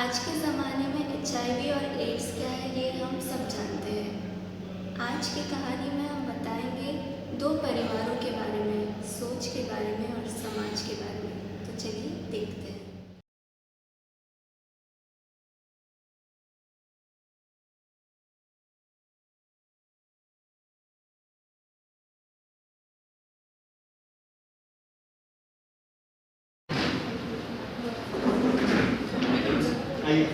आज के ज़माने में एचआईवी और एड्स क्या है ये हम सब जानते हैं। आज की कहानी में हम बताएंगे दो परिवारों के बारे में, सोच के बारे में और समाज के बारे में। तो चलिए देखते हैं। आइए।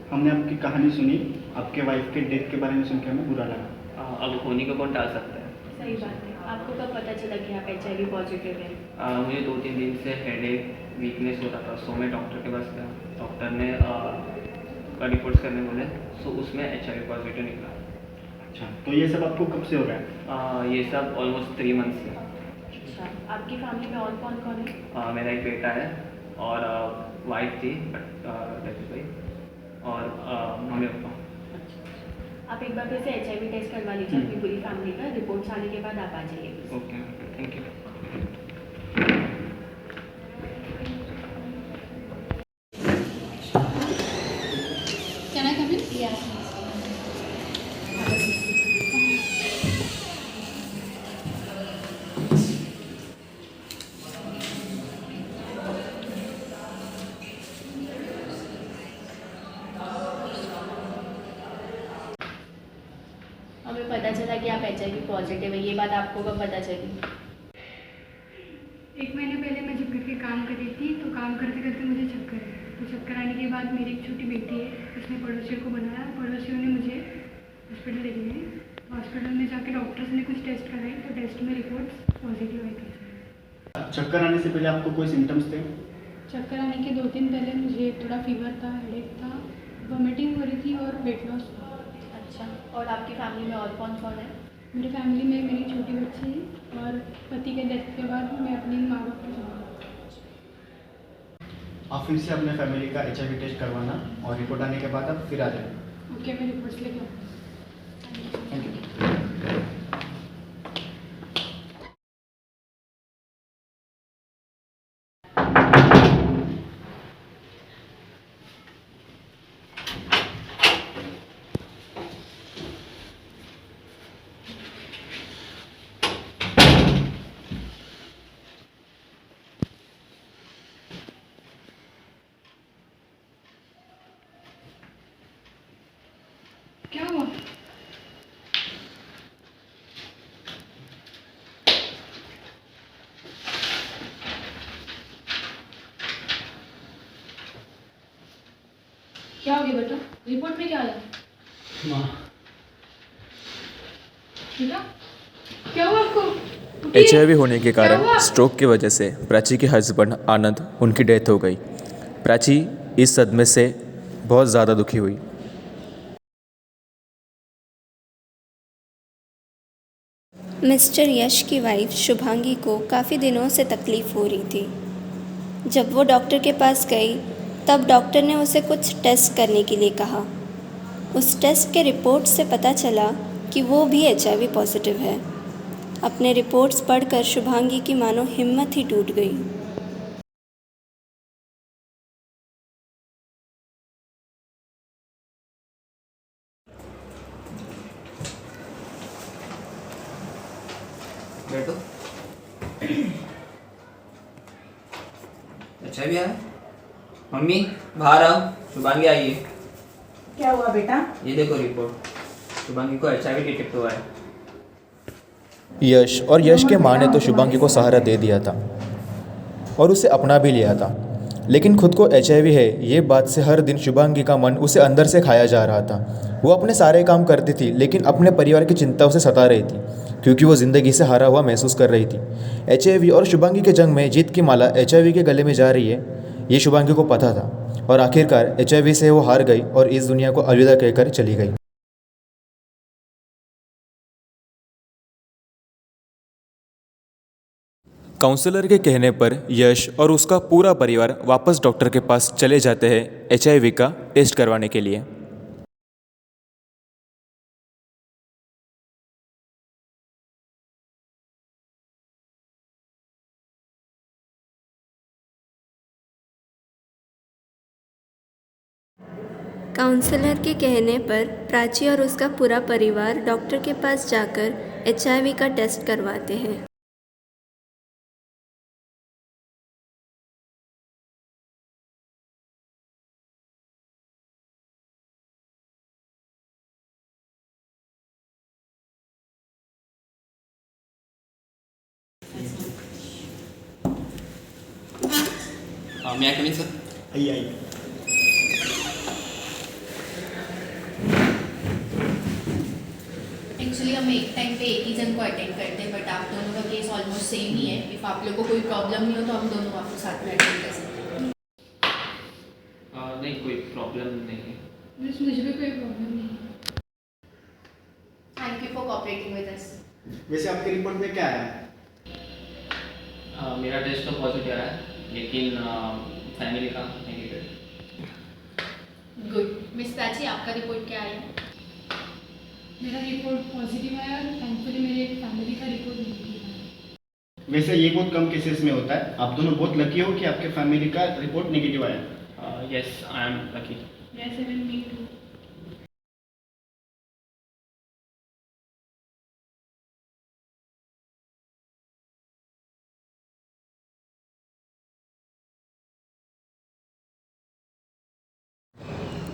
हमने आपकी कहानी सुनी। आपके वाइफ के डेथ के बारे में सुन के हमें बुरा लगा। अब होने को कौन टाल सकता है। सही बात है। आपको कब पता चला कि आप HIV पॉजिटिव हैं? मुझे 2-3 दिन से हेडेक वीकनेस हो रहा था, सो मैं डॉक्टर के पास गया। डॉक्टर ने रिपोर्ट्स करने बोले, सो उसमें HIV पॉजिटिव निकला। अच्छा, तो ये सब आपको कब से हो रहा है? ये सब ऑलमोस्ट 3 मंथ से। अच्छा, आपकी फैमिली में और कौन कौन है? मेरा एक बेटा है और वाइफ थी बट डेथ हो गई, और मम्मी पापा। आप एक बार फिर से HIV टेस्ट करवा लीजिए अपनी पूरी फैमिली का। रिपोर्ट्स आने के बाद आप आ जाइए। Okay, thank you. Can I come in? Yeah. हमें पता चला कि आप HIV पॉजिटिव है। ये बात आपको कब पता चली? 1 महीने पहले मैं जब घर के काम कर रही थी तो काम करते करते मुझे चक्कर है। तो चक्कर आने के बाद मेरी एक छोटी बेटी है, उसने पड़ोसियों को बनाया। पड़ोसियों ने मुझे हॉस्पिटल ले गए। हॉस्पिटल में जाके डॉक्टर्स ने कुछ टेस्ट कराए तो टेस्ट में रिपोर्ट्स पॉजिटिव आई थी। चक्कर आने से पहले आपको कोई सिम्टम्स थे? चक्कर आने के 2 दिन पहले मुझे थोड़ा फीवर था, हेडेक था, वॉमिटिंग हो रही थी और वेट लॉस था। अच्छा, और आपकी फैमिली में और कौन कौन है? मेरी फैमिली में मेरी छोटी बच्ची है और पति के डेथ के बाद मैं अपनी माँ बाप के साथ। आप फिर से अपने फैमिली का HIV टेस्ट करवाना और रिपोर्ट आने के बाद आप फिर आ जाए। ओके, मैं रिपोर्ट्स लेके आऊँ। Thank you. क्या हुआ? क्या हो गया बेटा? रिपोर्ट में क्या आया? माँ, बेटा, क्या हुआ आपको? HIV होने के कारण स्ट्रोक की वजह से प्राची के हस्बैंड आनंद उनकी डेथ हो गई। प्राची इस सदमे से बहुत ज़्यादा दुखी हुई। मिस्टर यश की वाइफ शुभांगी को काफ़ी दिनों से तकलीफ़ हो रही थी। जब वो डॉक्टर के पास गई तब डॉक्टर ने उसे कुछ टेस्ट करने के लिए कहा। उस टेस्ट के रिपोर्ट से पता चला कि वो भी HIV पॉजिटिव है। अपने रिपोर्ट्स पढ़कर शुभांगी की मानो हिम्मत ही टूट गई। बैठो। अच्छा भी आया। मम्मी बाहर आओ, शुभांगी आई है। क्या हुआ बेटा? ये देखो रिपोर्ट, शुभांगी को HIV डिटेक्ट हुआ है। यश और यश के माँ ने तो शुभांगी को सहारा दे दिया था और उसे अपना भी लिया था, लेकिन खुद को HIV है ये बात से हर दिन शुभांगी का मन उसे अंदर से खाया जा रहा था। वो अपने सारे काम करती थी लेकिन अपने परिवार की चिंता उसे सता रही थी क्योंकि वो ज़िंदगी से हारा हुआ महसूस कर रही थी। HIV और शुभांगी के जंग में जीत की माला HIV के गले में जा रही है, ये शुभांगी को पता था और आखिरकार HIV से वो हार गई और इस दुनिया को अलविदा कहकर चली गई। काउंसलर के कहने पर यश और उसका पूरा परिवार वापस डॉक्टर के पास चले जाते हैं HIV का टेस्ट करवाने के लिए। काउंसलर के कहने पर प्राची और उसका पूरा परिवार डॉक्टर के पास जाकर HIV का टेस्ट करवाते हैं। मैं कमिंग सर। आइए आइए। एक्चुअली हम एक टाइम पे एक ही जन को अटेंड करते हैं, बट आप दोनों का केस ऑलमोस्ट सेम ही है। इफ़ आप लोग को कोई प्रॉब्लम नहीं हो तो हम दोनों आपको साथ में अटेंड कर सकते हैं। नहीं, कोई प्रॉब्लम नहीं है। बस मुझे भी कोई प्रॉब्लम नहीं है। Thank you for cooperating with us. वैसे आपकी रिपोर्ट में क्या आया है? मेरा टेस्ट तो पॉजिटिव आया है, लेकिन फैमिली का नेगेटिव। गुड। मिस प्राची, आपका रिपोर्ट क्या आया? मेरा रिपोर्ट पॉजिटिव आया और थैंकफुली मेरे फैमिली का रिपोर्ट नेगेटिव आया। वैसे ये बहुत कम केसेस में होता है। आप दोनों बहुत लकी हो कि आपके फैमिली का रिपोर्ट नेगेटिव आया। Yes, I am lucky. Yes, even me too.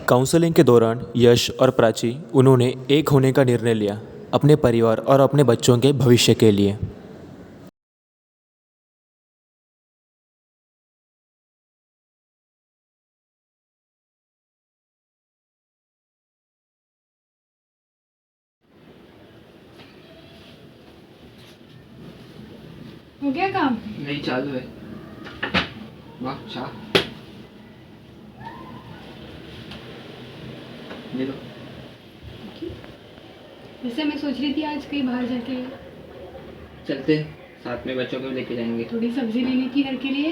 Counselling के दौरान यश और प्राची उन्होंने एक होने का निर्णय लिया अपने परिवार और अपने बच्चों के भविष्य के लिए। हो गया काम? नहीं, चालू है। वाह, चाह ले लो। वैसे मैं सोच रही थी आज कहीं बाहर जाके चलते हैं, साथ में बच्चों को भी लेके जाएंगे। थोड़ी सब्जी लेनी थी घर के लिए,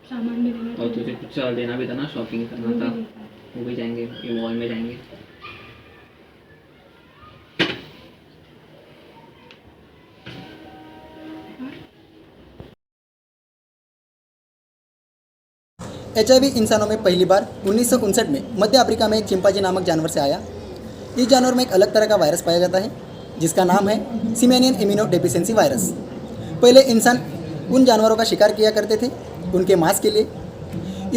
सामान भी लेना था। और तुझे कुछ लेना भी था ना, शॉपिंग करना था। वो भी जाएंगे, मॉल में जाएंगे। HIV इंसानों में पहली बार 1959 में मध्य अफ्रीका में एक चिंपांजी नामक जानवर से आया। इस जानवर में एक अलग तरह का वायरस पाया जाता है जिसका नाम है सिमेनियन इम्यूनो डेफिशिएंसी वायरस। पहले इंसान उन जानवरों का शिकार किया करते थे उनके मांस के लिए।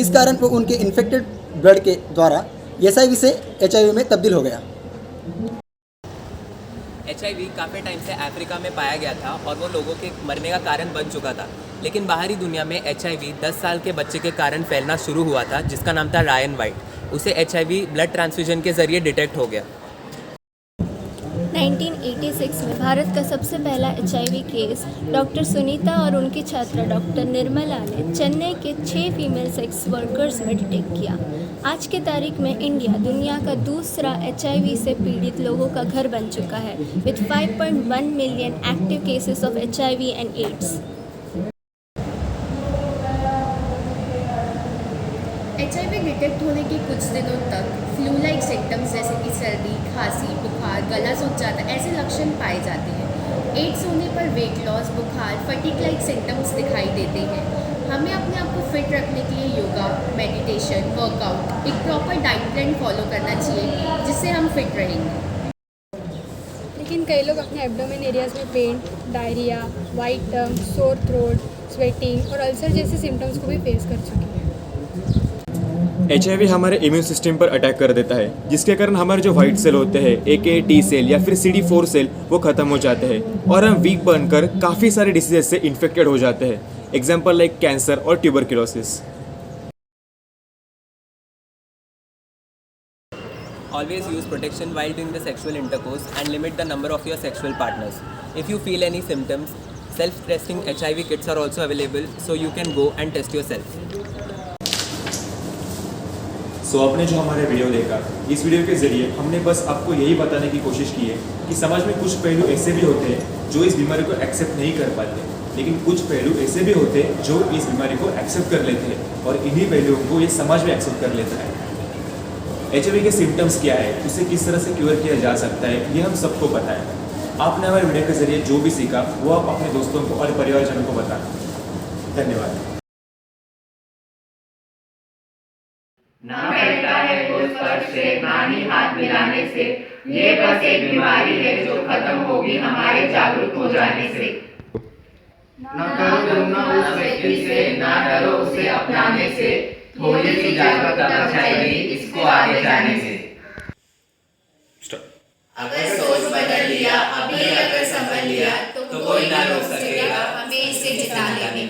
इस कारण वो उनके इन्फेक्टेड ब्लड के द्वारा HIV से HIV में तब्दील हो गया। HIV काफ़ी टाइम से अफ्रीका में पाया गया था और वो लोगों के मरने का कारण बन चुका था, लेकिन बाहरी दुनिया में HIV 10 साल के बच्चे के कारण फैलना शुरू हुआ था जिसका नाम था रायन वाइट। उसे HIV ब्लड ट्रांसफ्यूजन के ज़रिए डिटेक्ट हो गया। 1986 में भारत का सबसे पहला HIV केस डॉक्टर सुनीता और उनकी छात्रा डॉक्टर निर्मला ने चेन्नई के 6 फीमेल सेक्स वर्कर्स में डिटेक्ट किया। आज के तारीख में इंडिया दुनिया का दूसरा HIV से पीड़ित लोगों का घर बन चुका है with 5.1 million active cases of HIV and AIDS. HIV detect होने के कुछ दिनों तक फ्लू लाइक सिम्टम्स जैसे कि सर्दी, खांसी, बुखार, गला सूख जाना ऐसे लक्षण पाए जाते हैं। एड्स होने पर वेट लॉस, बुखार, फटीग लाइक सिम्टम्स दिखाई देते हैं। हमें अपने आप को फिट रखने के लिए योगा, मेडिटेशन, वर्कआउट, एक प्रॉपर डाइट प्लान फॉलो करना चाहिए जिससे हम फिट रहेंगे। लेकिन कई लोग अपने एब्डोमेन एरियाज में पेन, डायरिया, वाइट टंग, सोर थ्रोट, स्वेटिंग और अल्सर जैसे सिम्टम्स को भी फेस कर चुके हैं। HIV हमारे इम्यून सिस्टम पर अटैक कर देता है जिसके कारण हमारे जो वाइट सेल होते हैं AKA T सेल या फिर CD4 सेल वो ख़त्म हो जाते हैं और हम वीक बनकर काफ़ी सारे डिसीजेज से इन्फेक्टेड हो जाते हैं। एग्जाम्पल लाइक कैंसर और tuberculosis. Always use protection while doing the sexual intercourse and limit the number of your sexual partners. If you feel any symptoms, self-testing HIV kits are also available, so you can go and test yourself. सो आपने जो हमारे video देखा, इस video के ज़रिए हमने बस आपको यही बताने की कोशिश की है कि समाज में कुछ पहलू ऐसे भी होते हैं जो इस बीमारी को एक्सेप्ट नहीं कर पाते। लेकिन कुछ पहलू ऐसे भी होते हैं जो इस बीमारी को एक्सेप्ट कर लेते हैं और इन्हीं पहलुओं को ये समाज में एक्सेप्ट कर लेता है। HIV के सिम्टम्स क्या है, उसे किस तरह से क्योर किया जा सकता है, ये हम सबको पता है। आपने हमारे वीडियो के जरिए जो भी सीखा वो आप अपने दोस्तों को और परिवारजनों को बताना। धन्यवाद। ना करता है कोई स्पर्श से, ना ही हाथ मिलाने से, ये बस एक बीमारी है जो खत्म होगी हमारे जागरूक हो जाने से। न करो तुलना उस व्यक्ति से, ना डरो उसे अपनाने से, थोड़ी सी जागरूकता चाहिए इसको आगे जाने से। अगर सोच बदल लिया, अभी अगर संभल लिया, तो कोई ना रोक सकेगा हमें इसे जिताने में।